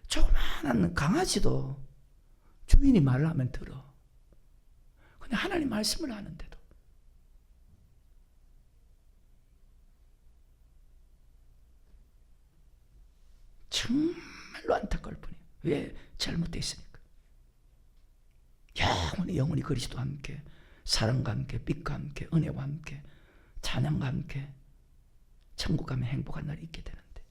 조그마한 강아지도 주인이 말을 하면 들어. 근데 하나님 말씀을 하는데도 정말로 안타까울 뿐이에요. 왜? 잘못되어 있으니까. 영원히 그리스도와 함께 사랑과 함께 빛과 함께 은혜와 함께 찬양과 함께 천국 가면 행복한 날이 있게 되는데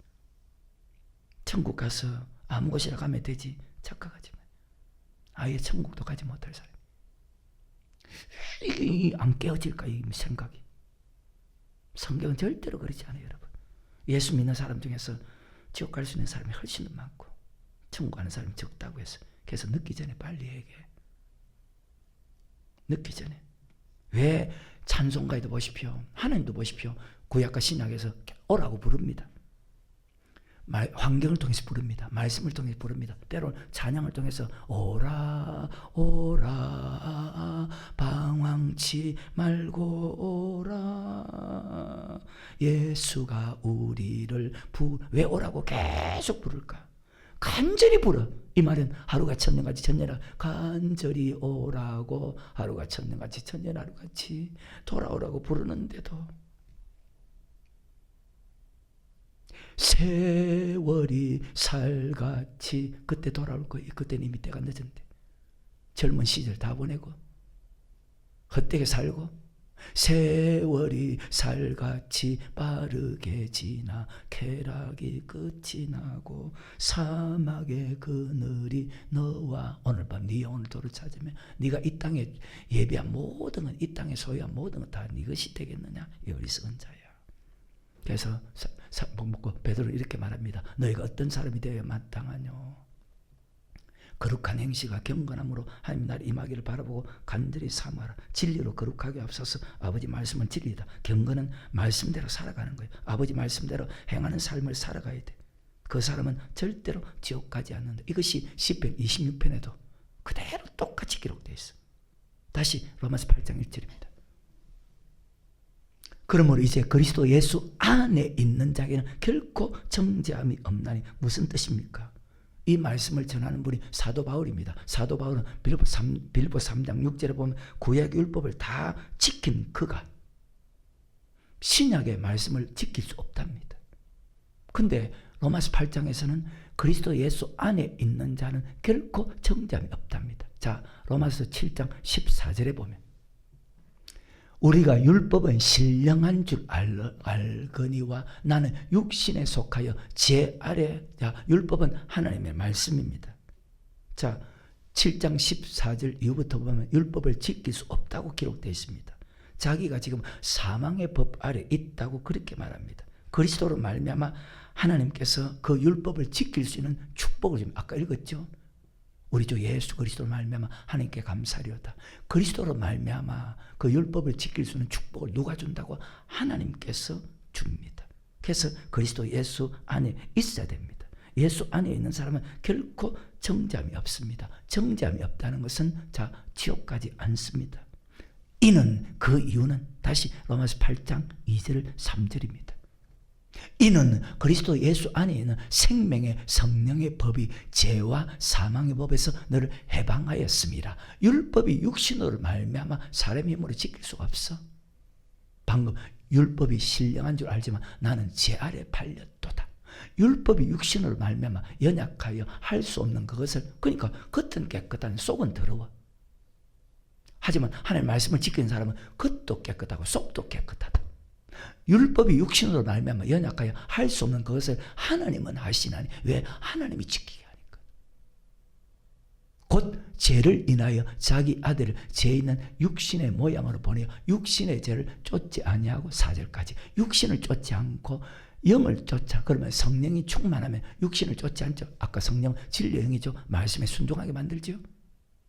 천국 가서 아무 곳이나 가면 되지 착각하지 마. 아예 천국도 가지 못할 사람. 이게 안 깨어질까 이 생각이. 성경은 절대로 그러지 않아요. 여러분. 예수 믿는 사람 중에서 지옥 갈 수 있는 사람이 훨씬 더 많고 천국 가는 사람이 적다고 해서 그래서 늦기 전에 빨리 얘기해. 늦기 전에. 왜 찬송가에도 보십시오. 하나님도 보십시오. 구약과 신약에서 오라고 부릅니다. 환경을 통해서 부릅니다. 말씀을 통해서 부릅니다. 때로는 찬양을 통해서 오라 오라 방황치 말고 오라 예수가 우리를 왜 오라고 계속 부를까? 간절히 불어. 이 말은 하루가 천년같이 천년아 간절히 오라고 하루가 천년같이 천년 하루같이 돌아오라고 부르는데도 세월이 살같이 그때 돌아올 거예요. 그때는 이미 때가 늦은데 젊은 시절 다 보내고 헛되게 살고 세월이 살같이 빠르게 지나 쾌락이 끝이 나고 사막의 그늘이 너와 오늘 밤 네 영혼을 도로 찾으면 네가 이 땅에 예비한 모든 건 이 땅에 소유한 모든 건 다 네 것이 되겠느냐? 이 어리석은 자야. 그래서 베드로 이렇게 말합니다. 너희가 어떤 사람이 되어야 마땅하뇨? 거룩한 행실과 경건함으로 하나님 나를 임하기를 바라보고 간절히 사모하라. 진리로 거룩하게 앞서서 아버지 말씀은 진리다. 경건은 말씀대로 살아가는 거예요. 아버지 말씀대로 행하는 삶을 살아가야 돼. 그 사람은 절대로 지옥 가지 않는다. 이것이 시편 26편에도 그대로 똑같이 기록되어 있어. 다시 로마서 8장 1절입니다. 그러므로 이제 그리스도 예수 안에 있는 자에게는 결코 정죄함이 없나니 무슨 뜻입니까? 이 말씀을 전하는 분이 사도 바울입니다. 사도 바울은 빌립보 3장 6절에 보면 구약 율법을 다 지킨 그가 신약의 말씀을 지킬 수 없답니다. 근데 로마서 8장에서는 그리스도 예수 안에 있는 자는 결코 정죄함이 없답니다. 자, 로마서 7장 14절에 보면 우리가 율법은 신령한 줄 알거니와 나는 육신에 속하여 제 아래. 자, 율법은 하나님의 말씀입니다. 자, 7장 14절 이후부터 보면 율법을 지킬 수 없다고 기록되어 있습니다. 자기가 지금 사망의 법 아래 있다고 그렇게 말합니다. 그리스도로 말미암아 하나님께서 그 율법을 지킬 수 있는 축복을 지금 아까 읽었죠. 우리 주 예수 그리스도로 말미암아 하나님께 감사리로다. 그리스도로 말미암아 그 율법을 지킬 수 있는 축복을 누가 준다고? 하나님께서 줍니다. 그래서 그리스도 예수 안에 있어야 됩니다. 예수 안에 있는 사람은 결코 정죄함이 없습니다. 정죄함이 없다는 것은 자, 지옥 가지 않습니다. 이는, 그 이유는 다시 로마서 8장 2절 3절입니다. 이는 그리스도 예수 안에 있는 생명의 성령의 법이 죄와 사망의 법에서 너를 해방하였습니다. 율법이 육신으로 말미암아 사람의 힘으로 지킬 수가 없어. 방금 율법이 신령한 줄 알지만 나는 죄 아래 팔렸도다. 율법이 육신으로 말미암아 연약하여 할 수 없는 그것을, 그러니까 겉은 깨끗한 속은 더러워. 하지만 하나님의 말씀을 지키는 사람은 겉도 깨끗하고 속도 깨끗하다. 율법이 육신으로 말미암아 연약하여 할 수 없는 그것을 하나님은 하시나니. 왜? 하나님이 지키게 하니까. 곧 죄를 인하여 자기 아들을 죄 있는 육신의 모양으로 보내어 육신의 죄를 쫓지 아니하고 4절까지 육신을 쫓지 않고 영을 쫓아. 그러면 성령이 충만하면 육신을 쫓지 않죠. 아까 성령 진리의 영이죠. 말씀에 순종하게 만들죠.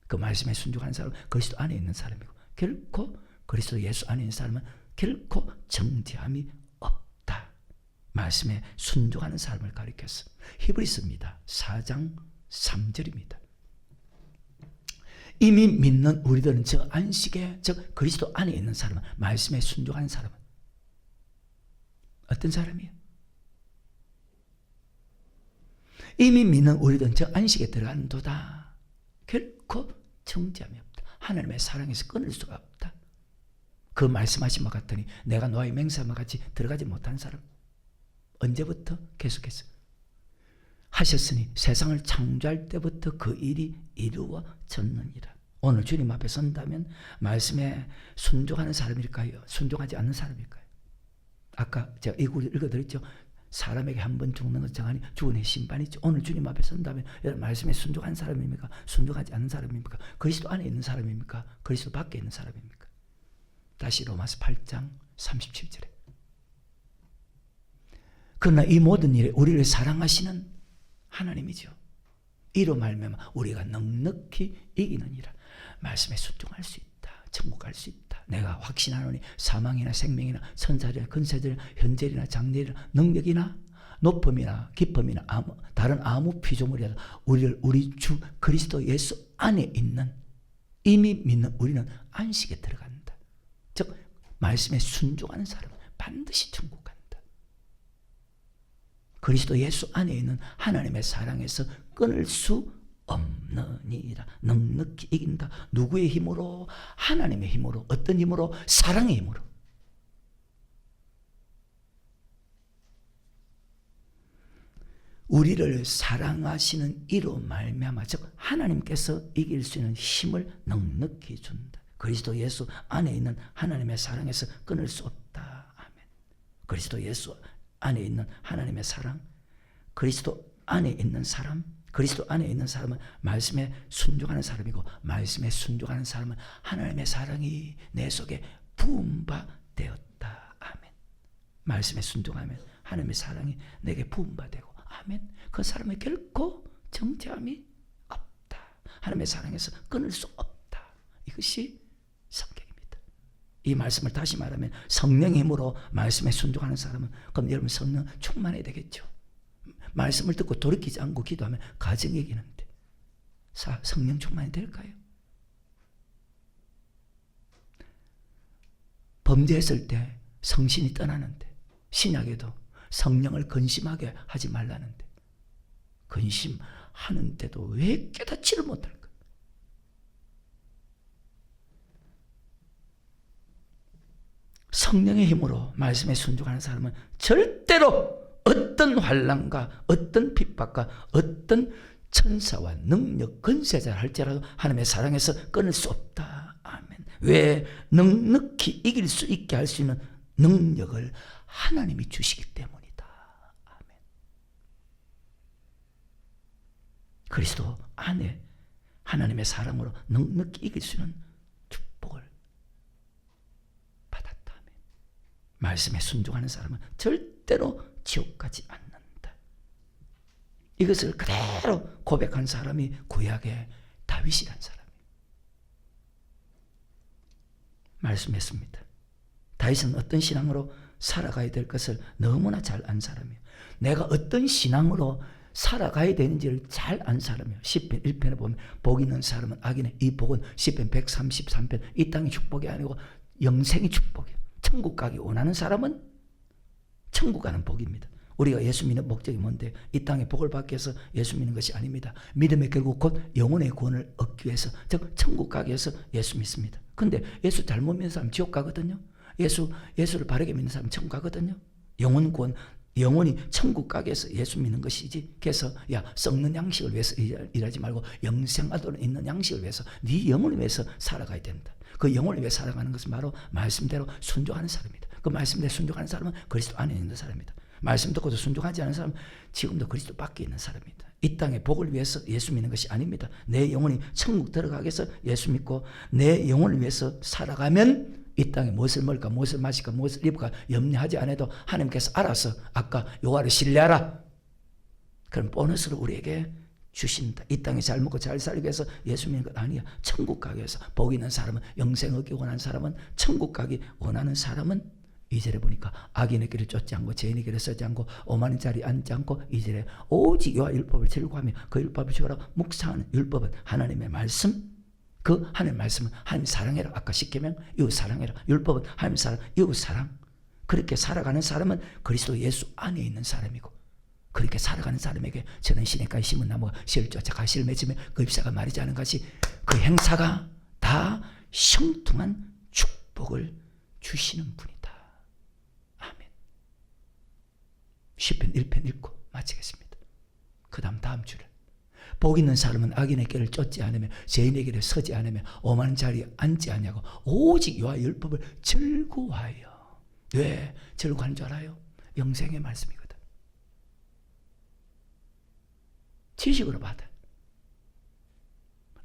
그 말씀에 순종하는 사람은 그리스도 안에 있는 사람이고, 결코 그리스도 예수 안에 있는 사람은 결코 정죄함이 없다. 말씀에 순종하는 사람을 가리켰어. 히브리서입니다. 4장 3절입니다. 이미 믿는 우리들은 저 안식에, 즉 그리스도 안에 있는 사람은, 말씀에 순종하는 사람은 어떤 사람이에요? 이미 믿는 우리들은 저 안식에 들어간도다. 결코 정죄함이 없다. 하나님의 사랑에서 끊을 수가 없다. 그 말씀하신 것 같더니 내가 노아의 맹세와 같이 들어가지 못한 사람, 언제부터? 계속해서 하셨으니 세상을 창조할 때부터 그 일이 이루어졌느니라. 오늘 주님 앞에 선다면 말씀에 순종하는 사람일까요? 순종하지 않는 사람일까요? 아까 제가 이 구절 읽어드렸죠. 사람에게 한 번 죽는 것 정하니 죽은 해 심판이 있죠. 오늘 주님 앞에 선다면 여러분 말씀에 순종한 사람입니까? 순종하지 않는 사람입니까? 그리스도 안에 있는 사람입니까? 그리스도 밖에 있는 사람입니까? 다시 로마서 8장 37절에 그러나 이 모든 일에 우리를 사랑하시는 하나님이죠. 이로 말미암아 우리가 넉넉히 이기느니라. 말씀에 순종할 수 있다. 천국 갈 수 있다. 내가 확신하노니 사망이나 생명이나 천사들이나 근세들이나 현재이나 장래이나 능력이나 높음이나 깊음이나 다른 아무 피조물이라도 우리 주 그리스도 예수 안에 있는, 이미 믿는 우리는 안식에 들어간다. 즉 말씀에 순종하는 사람은 반드시 천국 간다. 그리스도 예수 안에 있는 하나님의 사랑에서 끊을 수 없느니라. 넉넉히 이긴다. 누구의 힘으로? 하나님의 힘으로. 어떤 힘으로? 사랑의 힘으로. 우리를 사랑하시는 이로 말미암아, 즉 하나님께서 이길 수 있는 힘을 넉넉히 준다. 그리스도 예수 안에 있는 하나님의 사랑에서 끊을 수 없다. 아멘. 그리스도 예수 안에 있는 하나님의 사랑, 그리스도 안에 있는 사람, 그리스도 안에 있는 사람은 말씀에 순종하는 사람이고, 말씀에 순종하는 사람은 하나님의 사랑이 내 속에 부음바 되었다. 아멘. 말씀에 순종하면 하나님의 사랑이 내게 부음바 되고, 아멘. 그 사람은 결코 정죄함이 없다. 하나님의 사랑에서 끊을 수 없다. 이것이 성경입니다. 이 말씀을 다시 말하면 성령의 힘으로 말씀에 순종하는 사람은, 그럼 여러분 성령 충만해야 되겠죠. 말씀을 듣고 돌이키지 않고 기도하면 가정 이기는데 성령 충만이 될까요? 범죄했을 때 성신이 떠나는데, 신약에도 성령을 근심하게 하지 말라는데 근심하는데도 왜 깨닫지를 못할까? 성령의 힘으로 말씀에 순종하는 사람은 절대로 어떤 환난과 어떤 핍박과 어떤 천사와 능력, 권세자를 할지라도 하나님의 사랑에서 끊을 수 없다. 아멘. 왜? 넉넉히 이길 수 있게 할 수 있는 능력을 하나님이 주시기 때문이다. 아멘. 그리스도 안에 하나님의 사랑으로 넉넉히 이길 수 있는 축복을 받았다. 아멘. 말씀에 순종하는 사람은 절대로 지옥 가지 않는다. 이것을 그대로 고백한 사람이 구약의 다윗이라는 사람이에요. 말씀했습니다. 다윗은 어떤 신앙으로 살아가야 될 것을 너무나 잘 안 사람이에요. 내가 어떤 신앙으로 살아가야 되는지를 잘 안 사람이에요. 시편 1편에 보면 복 있는 사람은 악이네. 이 복은 시편 133편 이 땅의 축복이 아니고 영생의 축복이에요. 천국 가기 원하는 사람은 천국 가는 복입니다. 우리가 예수 믿는 목적이 뭔데? 이 땅에 복을 받기 위해서 예수 믿는 것이 아닙니다. 믿음의 결국 곧 영혼의 구원을 얻기 위해서, 즉 천국 가기 위해서 예수 믿습니다. 근데 예수 잘못 믿는 사람 지옥 가거든요. 예수를 바르게 믿는 사람 천국 가거든요. 영혼 구원, 영혼이 천국 가기 위해서 예수 믿는 것이지. 그래서 야, 썩는 양식을 위해서 일하지 말고 영생하도록 있는 양식을 위해서, 네 영혼을 위해서 살아가야 된다. 그 영혼을 위해 살아가는 것은 바로 말씀대로 순종하는 사람입니다. 그 말씀대로 순종하는 사람은 그리스도 안에 있는 사람입니다. 말씀 듣고도 순종하지 않은 사람은 지금도 그리스도 밖에 있는 사람입니다. 이 땅의 복을 위해서 예수 믿는 것이 아닙니다. 내 영혼이 천국 들어가기 위해서 예수 믿고 내 영혼을 위해서 살아가면 이 땅에 무엇을 먹을까, 무엇을 마실까, 무엇을 입을까 염려하지 않아도 하나님께서 알아서 아까 여호와를 신뢰하라. 그런 보너스를 우리에게 주신다. 이 땅에 잘 먹고 잘 살기 위해서 예수 믿는 것 아니야. 천국 가기 위해서. 복 있는 사람은, 영생 얻기 원하는 사람은, 천국 가기 원하는 사람은 2절에 보니까 악인의 길을 쫓지 않고 죄인의 길을 서지 않고 오만한 자리에 앉지 않고 2절에 오직 여호와 율법을 즐거워하며 그 율법을 지키라 묵상하는. 율법은 하나님의 말씀, 그 하나님의 말씀은 하나님 사랑해라. 아까 10계명 이웃 사랑해라. 율법은 하나님 사랑, 이웃 사랑. 그렇게 살아가는 사람은 그리스도 예수 안에 있는 사람이고, 그렇게 살아가는 사람에게 저는 시냇가에 심은 나무가 씨를 쫓아 가시를 맺으며 그 잎사가 마르지 않은 것이 그 행사가 다 형통한 축복을 주시는 분이다. 시편 1편 읽고 마치겠습니다. 그 다음 주를. 복 있는 사람은 악인의 길을 쫓지 않으며 죄인의 길에 서지 않으며 오만한 자리에 앉지 않냐고 오직 여호와 율법을 즐거워하여. 왜 즐거워하는 줄 알아요? 영생의 말씀이거든. 지식으로 받아.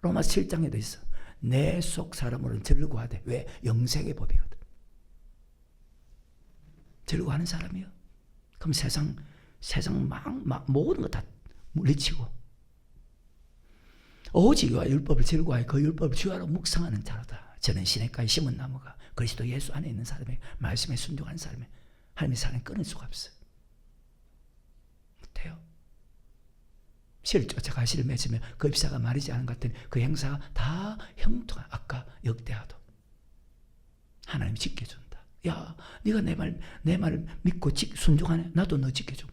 로마서 7장에도 있어. 내 속 사람으로는 즐거워하되. 왜? 영생의 법이거든. 즐거워하는 사람이요. 그럼 세상 모든 거 다 물리치고 오직 여호와 율법을 즐거워하여 그 율법을 주야로 묵상하는 자로다. 저는 시냇가에 심은 나무가 그리스도 예수 안에 있는 사람의 말씀에 순종하는 사람의 하나님의 사랑을 끊을 수가 없어요. 못해요. 씨를 쫓아 가시를 맺으며 그 잎사가 마르지 않은 것 같더니 그 행사가 다 형통한. 아까 역대하도 하나님이 지켜준다. 야, 네가 내 말을 믿고 순종하네. 나도 너 지켜줘.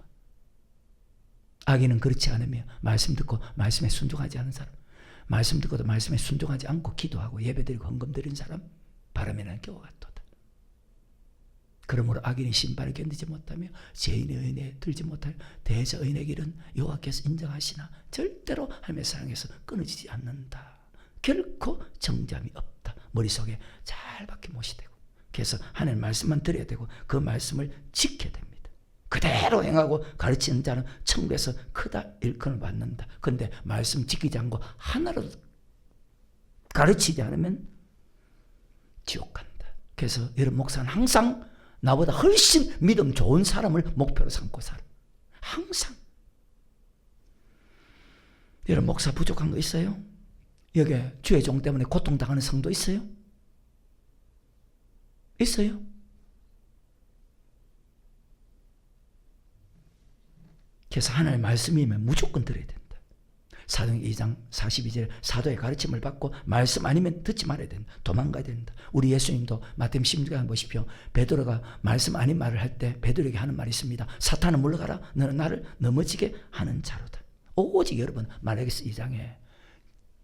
악인은 그렇지 않으며 말씀 듣고 말씀에 순종하지 않은 사람, 말씀 듣고도 말씀에 순종하지 않고 기도하고 예배드리고 헌금 드린 사람, 바람에 나는 겨와 같도다. 그러므로 악인의 신발을 견디지 못하며 죄인의 의인에 들지 못할 대저 의인의 길은 여호와께서 인정하시나 절대로 하나님의 사랑에서 끊어지지 않는다. 결코 정잠이 없다. 머릿속에 잘 박혀 못이 되고, 그래서 하나님 말씀만 드려야 되고 그 말씀을 지켜야 됩니다. 그대로 행하고 가르치는 자는 천국에서 크다 일컬음을 받는다. 그런데 말씀 지키지 않고 하나라도 가르치지 않으면 지옥 간다. 그래서 여러분 목사는 항상 나보다 훨씬 믿음 좋은 사람을 목표로 삼고 살아. 항상. 여러분 목사 부족한 거 있어요? 여기 주의 종 때문에 고통당하는 성도 있어요? 있어요? 그래서 하나님의 말씀이면 무조건 들어야 된다. 사도행 2장 42절 사도의 가르침을 받고 말씀 아니면 듣지 말아야 된다. 도망가야 된다. 우리 예수님도 마태복음 16장 보십시오. 베드로가 말씀 아닌 말을 할 때 베드로에게 하는 말이 있습니다. 사탄은 물러가라. 너는 나를 넘어지게 하는 자로다. 오직 여러분 마태복음 2장에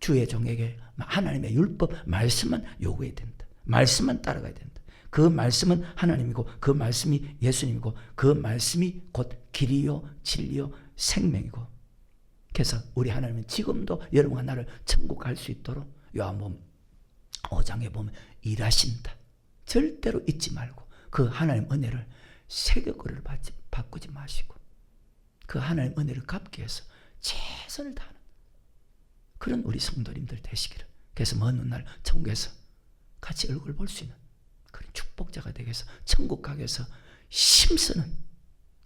주의 종에게 하나님의 율법 말씀만 요구해야 된다. 말씀만 따라가야 된다. 그 말씀은 하나님이고 그 말씀이 예수님이고 그 말씀이 곧 길이요 진리요 생명이고, 그래서 우리 하나님은 지금도 여러분과 나를 천국 갈 수 있도록 요한복음 5장에 보면 일하신다. 절대로 잊지 말고 그 하나님 은혜를 새겨거리를 바꾸지 마시고 그 하나님 은혜를 갚기 위해서 최선을 다하는 그런 우리 성도님들 되시기를. 그래서 먼 훗날 천국에서 같이 얼굴 볼 수 있는 그런 축복자가 되기 위해서 천국 가기 위해서 힘쓰는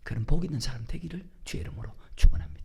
그런 복 있는 사람 되기를 주의 이름으로 축원합니다.